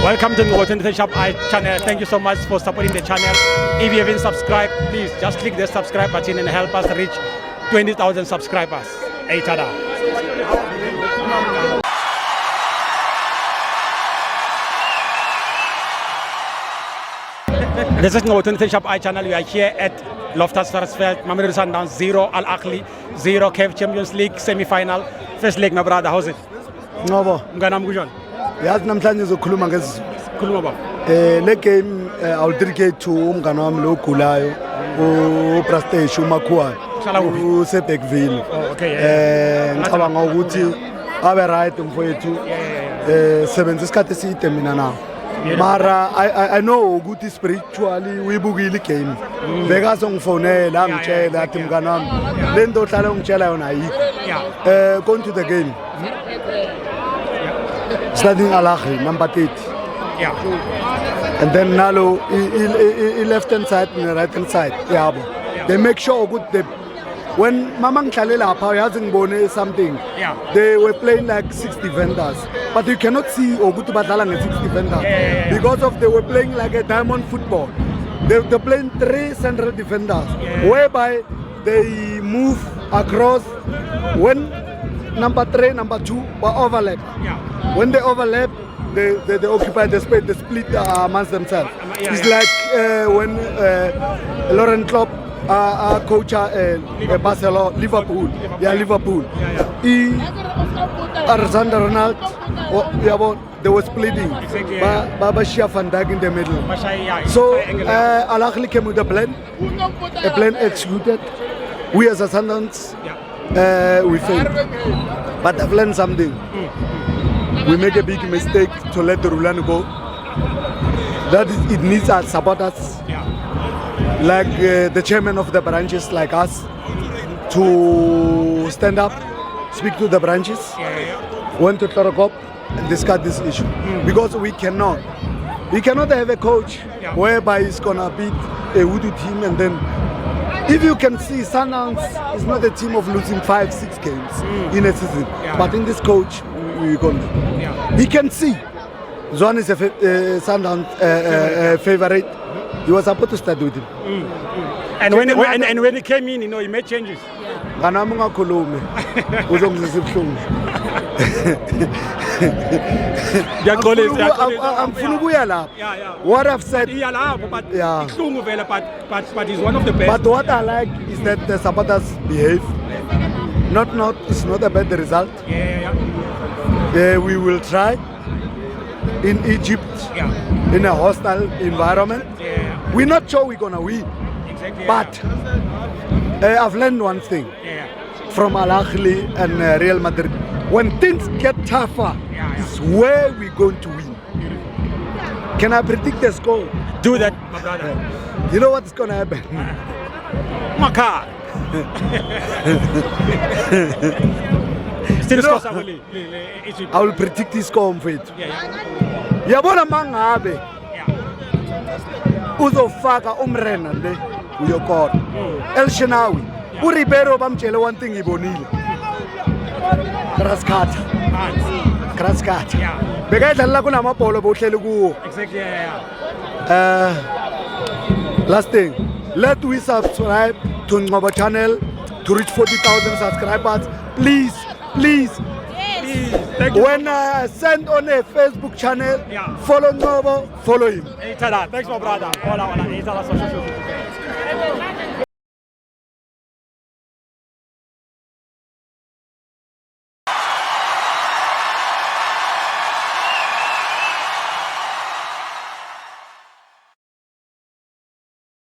Welcome to the 23 Shop channel. Thank you so much for supporting the channel. If you haven't subscribed, please just click the subscribe button and help us reach 20,000 subscribers. Hey, tada. This is the 23 Shop channel. We are here at Loftus Versfeld, Mamelodi Sundowns 0, Ahly 0, CAF Champions League semi-final. First leg, my brother. How's it? Ngobo Mngana mkujon. yazi namhlanje ngizokhuluma ngezi Khuluma baba. le game I'll dedicate to umngane wami lo ogulayo uPrastage uMakhuwa Uhlala kuphi? useBackville. Oh, okay, yeah. Ngicabanga ukuthi abe right mfowethu sebenza isikhathi eside mina nawo. Mara I know ukuthi spiritually uyibukile igame. Bekazo ngifonela angitshela athi mngane wami lento ohlala ungitshela yona ayikho. Going to the game. Starting Ahly number 30. Yeah. And then Nalo left hand side and the right hand side. Yeah. They make sure good they when Mamang Chalela Payazing something, Yeah. they were playing like 6 defenders. But you cannot see Ogutu Batalang and 6 defenders. Because of they were playing like a diamond football. They're playing 3 central defenders, whereby they move across when number 3, number 2 were overlap. Yeah. When they overlap, they occupy the space, they split amongst themselves. It's like when Laurent Klopp coach Barcelona, Liverpool. Liverpool. Alexander Ronald, they were splitting. Exactly. Baba Shia Van Dijk in the middle. Yeah. So Ahly came with a plan executed. We as a Sundowns, we failed. But I've learned something. We make a big mistake to let the Rulani go. That is, it needs our supporters, like the chairman of the branches, like us, to stand up, speak to the branches, went to Torokop and discuss this issue. Because we cannot have a coach whereby he's gonna beat a Wudu team, and then if you can see, Sundowns is not a team of losing 5-6 games in a season. But in this coach, we gonna. He can see. Zwan is a Sundowns favorite. He was supposed to start with him. And when he came in, he made changes. I'm What I've said, but he's one of the best. But what I like is that the supporters behave. It's not about the result. We will try in Egypt in a hostile environment. We're not sure we're gonna win. Exactly, but I've learned one thing from Ahly and Real Madrid. When things get tougher, is where we're going to win. Can I predict the score? Do that, my brother. You know what's gonna happen? Maka. I will predict this score for it. Yabona mangabe uzofaka umrena le uyokora El Shenawi uRibeiro bamtshele one thing ibonile Kraskata bekayidlala kunamabhola bohleli kuwo. Exactly. Last thing, let we subscribe to Ngobo channel to reach 40,000 subscribers. Please. When I send on a Facebook channel, follow Ngobo, follow him. Thanks, my brother. Hola.